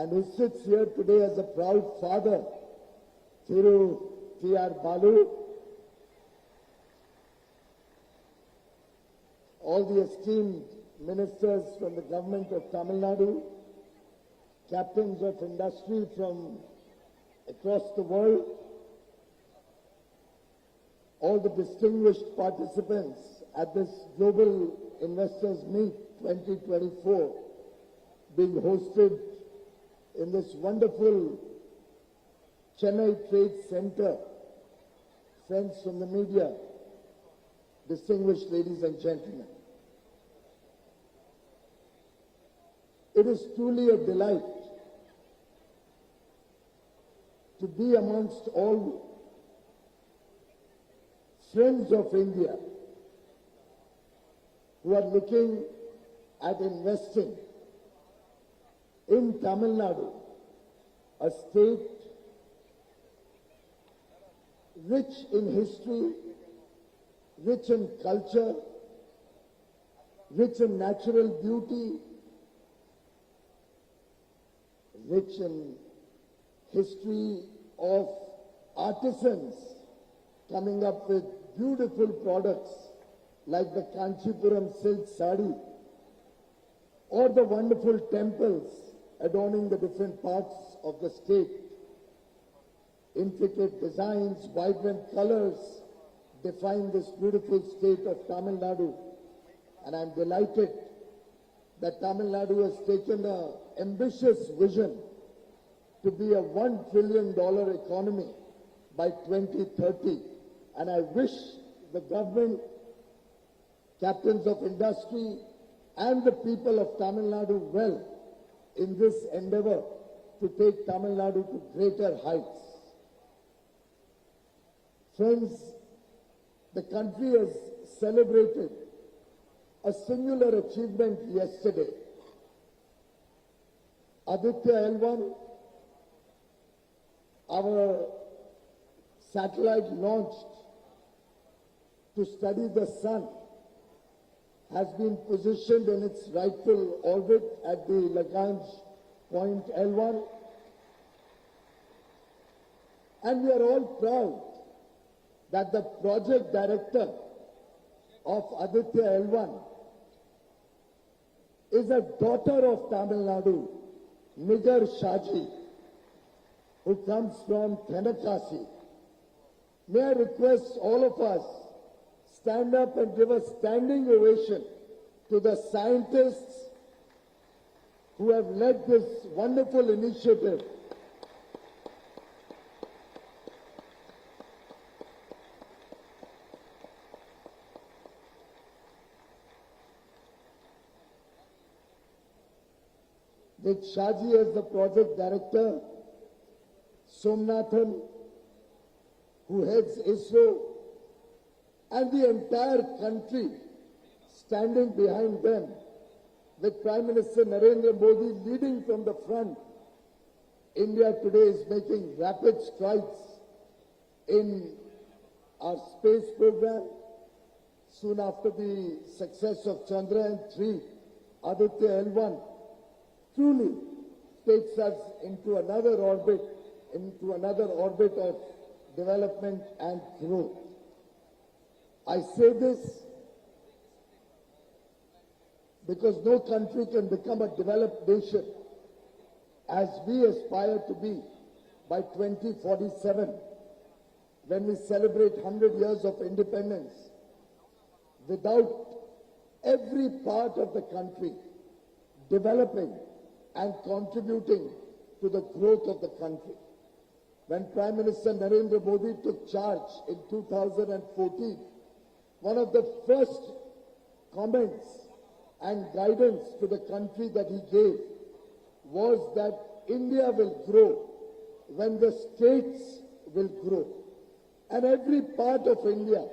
and who sits here today as a proud father, Thiru T.R. Balu, all the esteemed ministers from the government of Tamil Nadu, captains of industry from across the world, all the distinguished participants at this Global Investors Meet 2024 being hosted in this wonderful Chennai Trade Center. Friends from the media, distinguished ladies and gentlemen, it is truly a delight to be amongst all friends of India who are looking at investing in Tamil Nadu, a state rich in history, rich in culture, rich in natural beauty, rich in history of artisans coming up with beautiful products like the Kanchipuram silk sari or the wonderful temples adorning the different parts of the state. Intricate designs, vibrant colors define this beautiful state of Tamil Nadu, and I'm delighted that Tamil Nadu has taken an ambitious vision to be a $1 trillion economy by 2030. And I wish the government, captains of industry, and the people of Tamil Nadu well in this endeavor to take Tamil Nadu to greater heights. Friends, the country has celebrated a singular achievement yesterday. Aditya L1, our satellite launched to study the sun, has been positioned in its rightful orbit at the Lagrange point L1. And we are all proud that the project director of Aditya L1 is a daughter of Tamil Nadu, Nigar Shaji, who comes from Thenakasi. May I request all of us stand up and give a standing ovation to the scientists who have led this wonderful initiative. With Shaji as the project director, Somnathan, who heads ISRO, and the entire country standing behind them, with Prime Minister Narendra Modi leading from the front. India today is making rapid strides in our space program. Soon after the success of Chandrayaan-3, Aditya L1 truly takes us into another orbit of development and growth. I say this because no country can become a developed nation as we aspire to be by 2047, when we celebrate 100 years of independence, without every part of the country developing and contributing to the growth of the country. When Prime Minister Narendra Modi took charge in 2014, one of the first comments and guidance to the country that he gave was that India will grow when the states will grow. And every part of India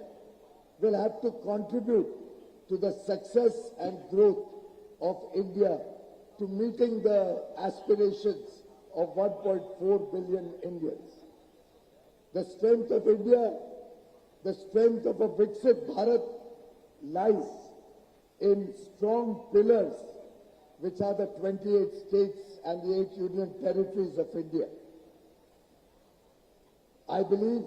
will have to contribute to the success and growth of India, to meeting the aspirations of 1.4 billion Indians. The strength of India, the strength of a Viksit Bharat lies in strong pillars which are the 28 states and the 8 union territories of India. I believe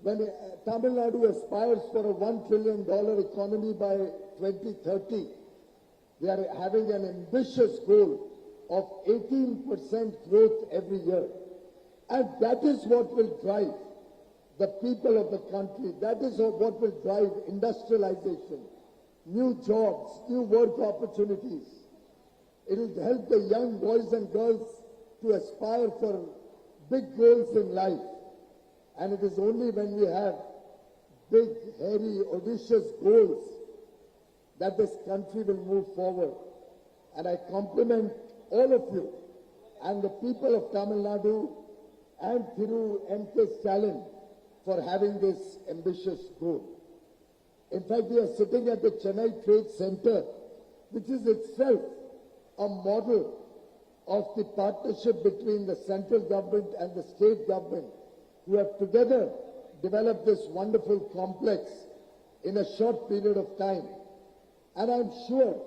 when Tamil Nadu aspires for a $1 trillion economy by 2030, they are having an ambitious goal of 18% growth every year. And that is what will drive the people of the country. That is what will drive industrialization, new jobs, new work opportunities. It will help the young boys and girls to aspire for big goals in life. And it is only when we have big, hairy, audacious goals that this country will move forward. And I compliment all of you and the people of Tamil Nadu and Thiru M.K. Stalin for having this ambitious goal. In fact, we are sitting at the Chennai Trade Center, which is itself a model of the partnership between the central government and the state government, who have together developed this wonderful complex in a short period of time. And I'm sure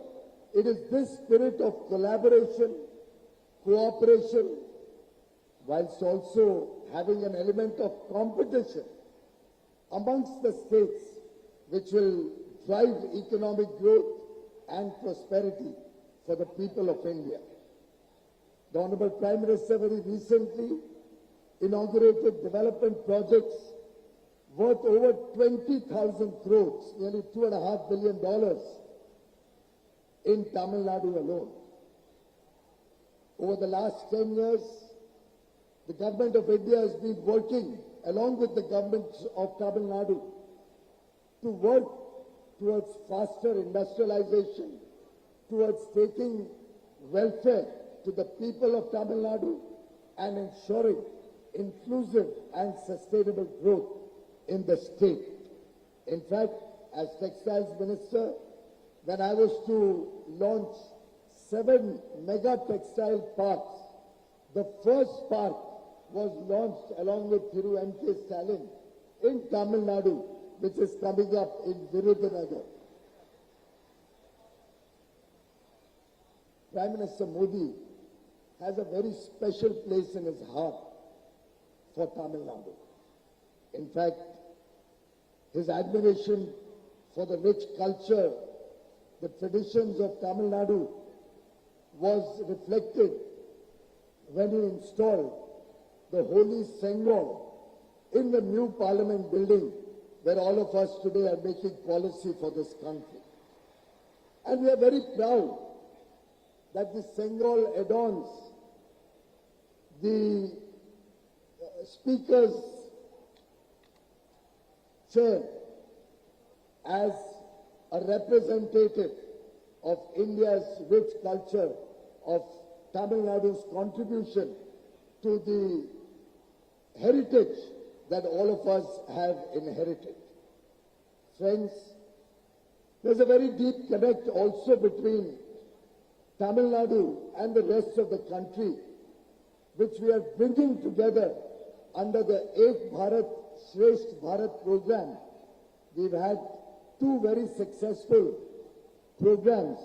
it is this spirit of collaboration, cooperation, whilst also having an element of competition amongst the states, which will drive economic growth and prosperity for the people of India. The Honorable Prime Minister very recently inaugurated development projects worth over 20,000 crores, nearly $2.5 billion in Tamil Nadu alone. Over the last 10 years, the government of India has been working along with the government of Tamil Nadu to work towards faster industrialization, towards taking welfare to the people of Tamil Nadu and ensuring inclusive and sustainable growth in the state. In fact, as Textiles Minister, when I was to launch 7 mega textile parks, the first park was launched along with Thiru M.K. Stalin in Tamil Nadu, which is coming up in Virudhunagar. Prime Minister Modi has a very special place in his heart for Tamil Nadu. In fact, his admiration for the rich culture, the traditions of Tamil Nadu was reflected when he installed the Holy Sengol in the new Parliament building, where all of us today are making policy for this country. And we are very proud that the Sengol adorns the Speaker's chair as a representative of India's rich culture, of Tamil Nadu's contribution to the heritage that all of us have inherited. Friends, there's a very deep connect also between Tamil Nadu and the rest of the country, which we are bringing together under the Ek Bharat Shresth Bharat program. We've had 2 very successful programs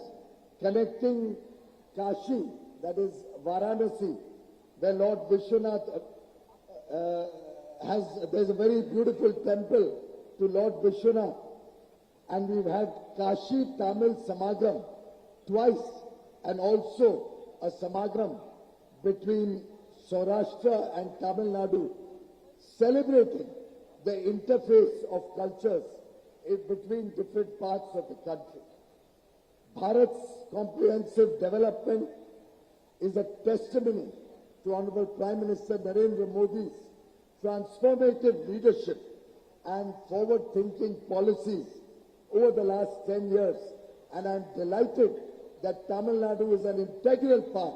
connecting Kashi, that is Varanasi, where Lord Vishwanath there's a very beautiful temple to Lord Vishwanath, and we've had Kashi Tamil Samagam twice, and also a Samagam between Saurashtra and Tamil Nadu, celebrating the interface of cultures between different parts of the country. Bharat's comprehensive development is a testimony to Honorable Prime Minister Narendra Modi's transformative leadership and forward-thinking policies over the last 10 years. And I'm delighted that Tamil Nadu is an integral part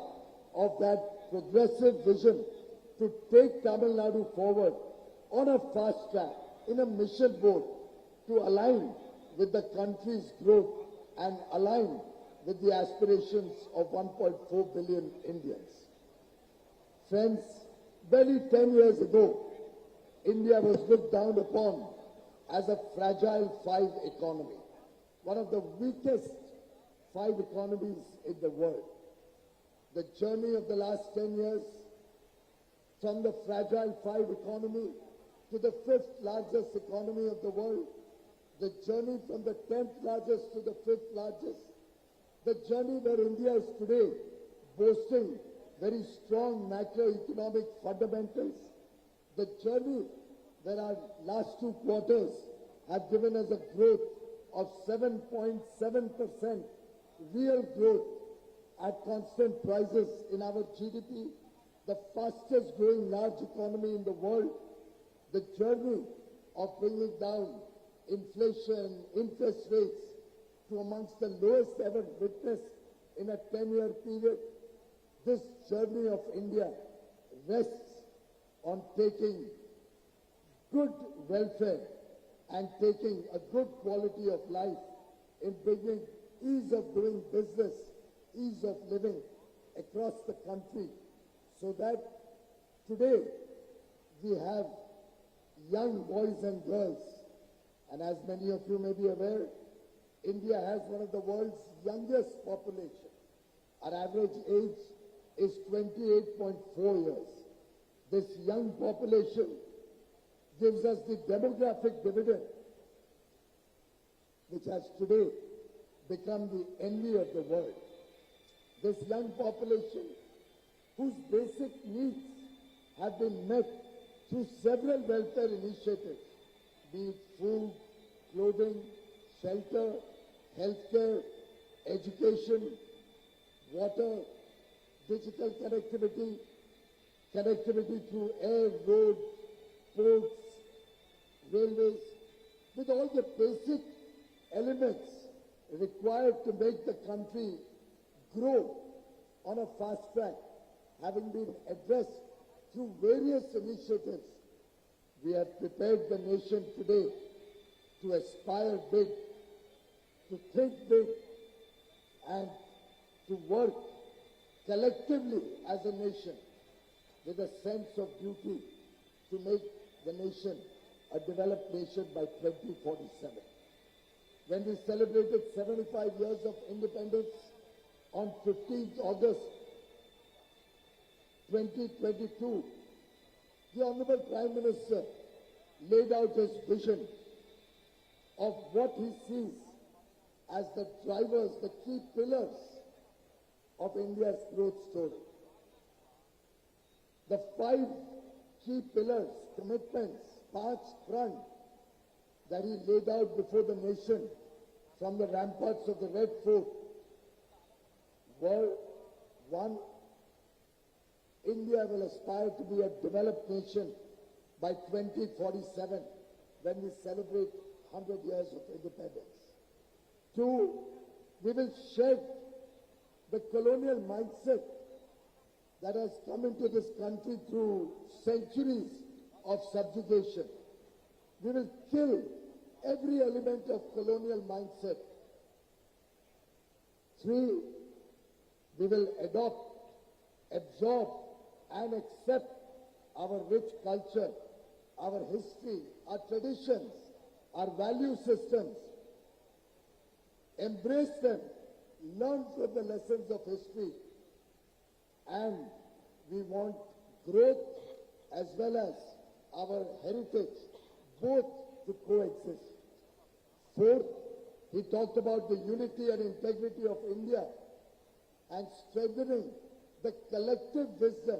of that progressive vision to take Tamil Nadu forward on a fast track, in a mission board, to align with the country's growth and align with the aspirations of 1.4 billion Indians. Friends, barely 10 years ago, India was looked down upon as a fragile 5 economy, one of the weakest 5 economies in the world. The journey of the last 10 years, from the fragile 5 economy to the 5th largest economy of the world, the journey from the 10th largest to the 5th largest, the journey where India is today boasting very strong macroeconomic fundamentals, the journey where our last 2 quarters have given us a growth of 7.7% real growth at constant prices in our GDP, the fastest growing large economy in the world, the journey of bringing down inflation, interest rates to amongst the lowest ever witnessed in a 10-year period. This journey of India rests on taking good welfare and taking a good quality of life in bringing ease of doing business, ease of living across the country, so that today we have young boys and girls, and as many of you may be aware, India has one of the world's youngest population. Our average age is 28.4 years. This young population gives us the demographic dividend, which has today become the envy of the world. This young population, whose basic needs have been met through several welfare initiatives, be it food, clothing, shelter, healthcare, education, water, digital connectivity, connectivity through air, road, ports, railways, with all the basic elements required to make the country grow on a fast track, having been addressed through various initiatives. We have prepared the nation today to aspire big, to think big, and to work collectively as a nation with a sense of duty to make the nation a developed nation by 2047. When we celebrated 75 years of independence on 15th August 2022, the Honorable Prime Minister laid out his vision of what he sees as the drivers, the key pillars of India's growth story. The 5 key pillars, commitments, paths front that he laid out before the nation from the ramparts of the Red Fort were: 1, India will aspire to be a developed nation by 2047 when we celebrate 100 years of independence. 2, we will shed the colonial mindset that has come into this country through centuries of subjugation. We will kill every element of colonial mindset. 3, we will adopt, absorb, and accept our rich culture, our history, our traditions, our value systems. Embrace them, learn from the lessons of history, and we want growth as well as our heritage, both to coexist. 4th, he talked about the unity and integrity of India and strengthening the collective wisdom,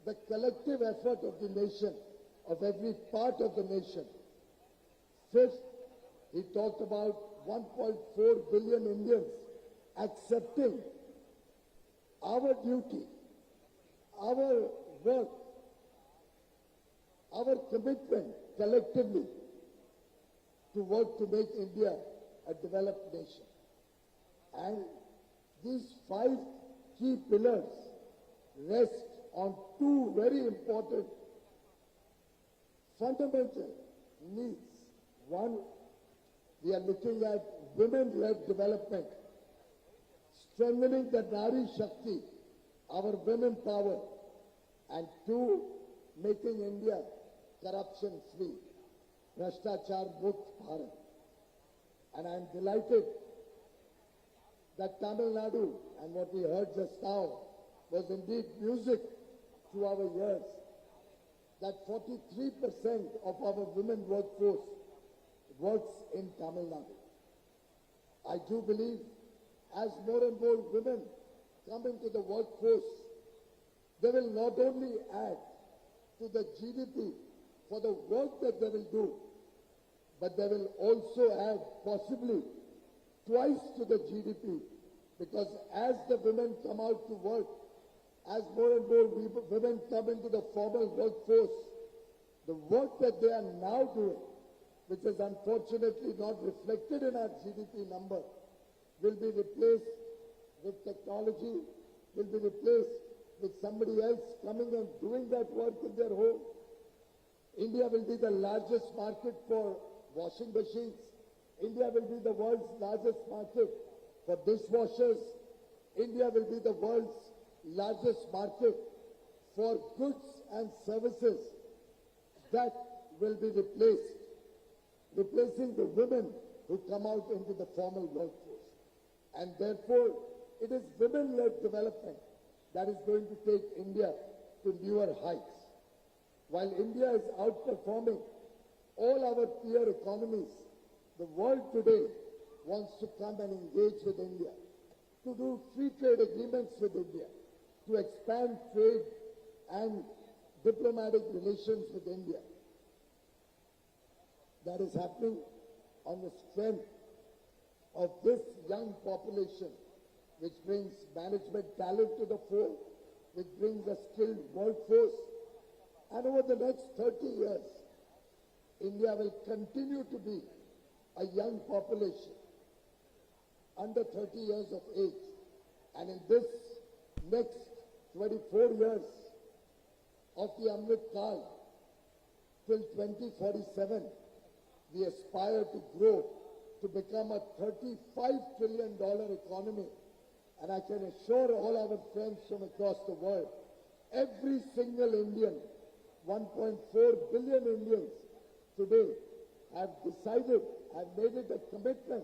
the collective effort of the nation, of every part of the nation. 5th, he talked about 1.4 billion Indians accepting our duty, our work, our commitment collectively to work to make India a developed nation. And these 5 key pillars rest on 2 very important fundamental needs. 1, we are looking at women-led development, strengthening the Nari Shakti, our women power, and 2, making India corruption-free, Bhrashtachar Mukt Bharat. And I am delighted that Tamil Nadu and what we heard just now was indeed music to our ears, that 43% of our women workforce works in Tamil Nadu. I do believe as more and more women come into the workforce, they will not only add to the GDP for the work that they will do, but they will also add possibly twice to the GDP, because as the women come out to work, as more and more women come into the formal workforce, the work that they are now doing, which is unfortunately not reflected in our GDP number, will be replaced with technology, will be replaced with somebody else coming and doing that work in their home. India will be the largest market for washing machines. India will be the world's largest market for dishwashers. India will be the world's largest market for goods and services that will be replacing the women who come out into the formal workforce. And therefore, it is women-led development that is going to take India to newer heights. While India is outperforming all our peer economies, the world today wants to come and engage with India, to do free trade agreements with India, to expand trade and diplomatic relations with India. That is happening on the strength of this young population, which brings management talent to the fore, which brings a skilled workforce. And over the next 30 years, India will continue to be a young population, under 30 years of age. And in this next 24 years of the Amrit Kaal, till 2047, we aspire to grow to become a $35 trillion economy. And I can assure all our friends from across the world, every single Indian, 1.4 billion Indians today have decided, have made it a commitment.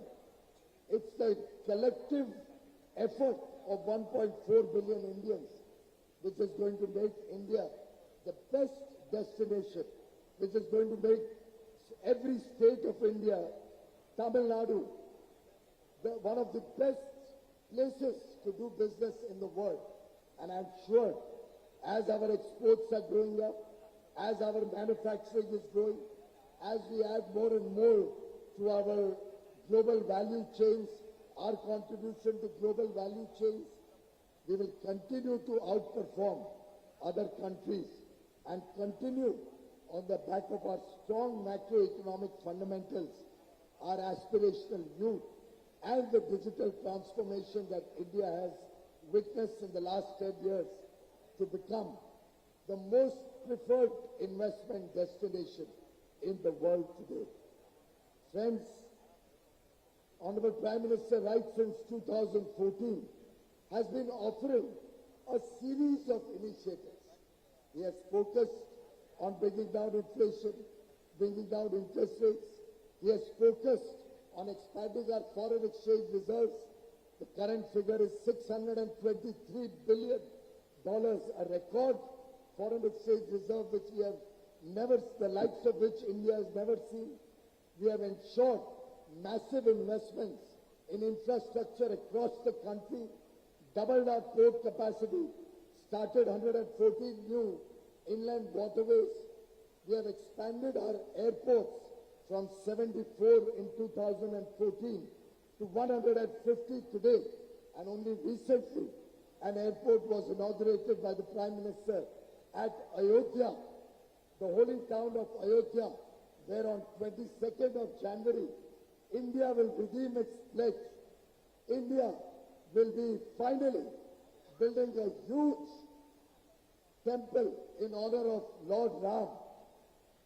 It's the collective effort of 1.4 billion Indians which is going to make India the best destination, which is going to make every state of India, Tamil Nadu, one of the best places to do business in the world. And I'm sure as our exports are growing up, as our manufacturing is growing, as we add more and more to our global value chains, our contribution to global value chains, we will continue to outperform other countries and continue on the back of our strong macroeconomic fundamentals, our aspirational youth, and the digital transformation that India has witnessed in the last 10 years to become the most preferred investment destination in the world today. Friends, Honorable Prime Minister, right since 2014, has been offering a series of initiatives. He has focused on bringing down inflation, bringing down interest rates. He has focused on expanding our foreign exchange reserves. The current figure is $623 billion, a record foreign exchange reserve which we have never, the likes of which India has never seen. We have ensured massive investments in infrastructure across the country, doubled our port capacity, started 114 new inland waterways. We have expanded our airports from 74 in 2014 to 150 today. And only recently, an airport was inaugurated by the Prime Minister at Ayodhya, the holy town of Ayodhya, where on 22nd of January, India will redeem its pledge. India will be finally building a huge temple in honor of Lord Ram,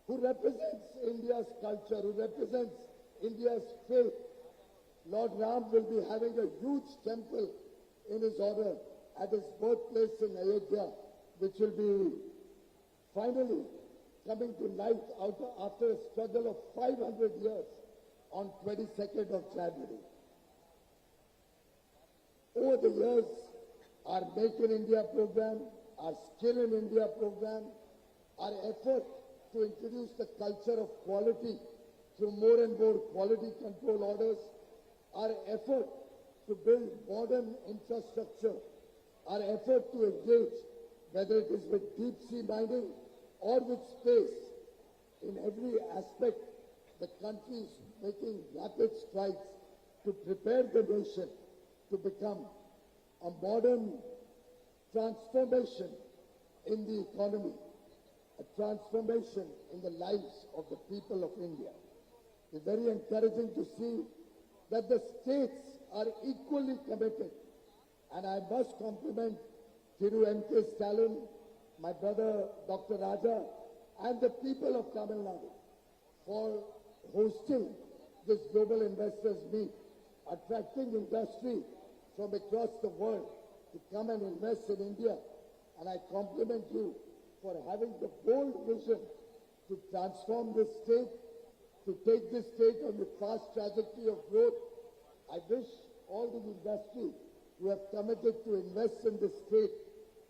who represents India's culture, who represents India's faith. Lord Ram will be having a huge temple in his honor at his birthplace in Ayodhya, which will be finally coming to light after a struggle of 500 years on 22nd of January. Over the years, our Make in India program, our Skill in India program, our effort to introduce the culture of quality through more and more quality control orders, our effort to build modern infrastructure, our effort to engage, whether it is with deep sea mining or with space, in every aspect, the country is making rapid strides to prepare the nation to become a modern transformation in the economy, a transformation in the lives of the people of India. It's very encouraging to see that the states are equally committed. And I must compliment Thiru M.K. Stalin, my brother Dr. Raja, and the people of Tamil Nadu for hosting this global investors meet, attracting industry from across the world to come and invest in India. And I compliment you for having the bold vision to transform this state, to take this state on the fast trajectory of growth. I wish all the industry who have committed to invest in this state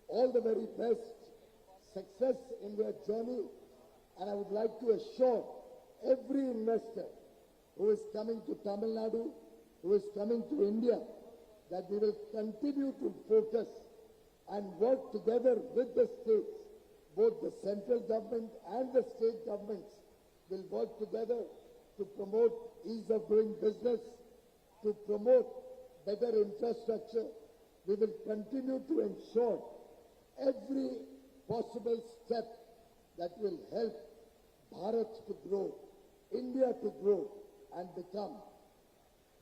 all the very best, success in their journey. And I would like to assure every investor who is coming to Tamil Nadu, who is coming to India, that we will continue to focus and work together with the states. Both the central government and the state governments will work together to promote ease of doing business, to promote better infrastructure. We will continue to ensure every possible step that will help Bharat to grow, India to grow and become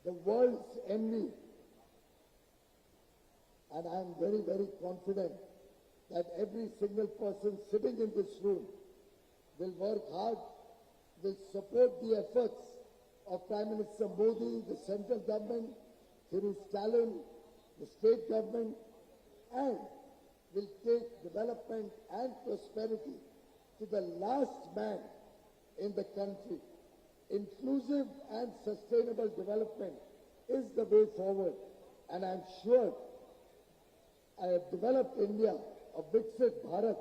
the world's envy. And I am very, very confident that every single person sitting in this room will work hard, will support the efforts of Prime Minister Modi, the central government, Thiru Stalin, the state government, and will take development and prosperity to the last man in the country. Inclusive and sustainable development is the way forward, and I'm sure a developed India, a Viksit Bharat,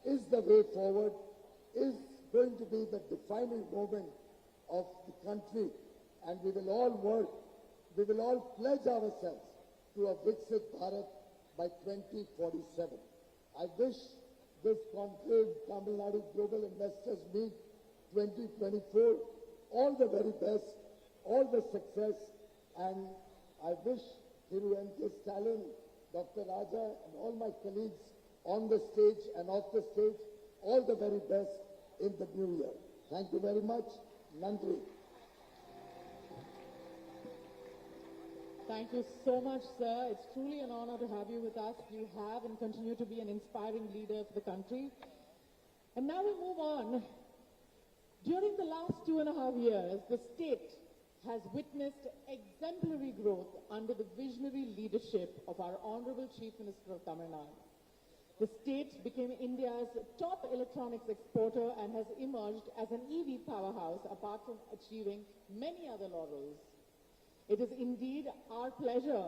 is the way forward, is going to be the defining moment of the country, and we will all work, we will all pledge ourselves to a Viksit Bharat by 2047. I wish this conclave Tamil Nadu Global Investors Meet 2024 all the very best, all the success, and I wish Thiru M.K. Stalin, Dr. Raja, and all my colleagues on the stage and off the stage all the very best in the new year. Thank you very much. Nadu. Thank you so much, sir. It's truly an honor to have you with us. You have and continue to be an inspiring leader for the country. And now we move on. During the last 2.5 years, the state has witnessed exemplary growth under the visionary leadership of our Honorable Chief Minister of Tamil Nadu. The state became India's top electronics exporter and has emerged as an EV powerhouse apart from achieving many other laurels. It is indeed our pleasure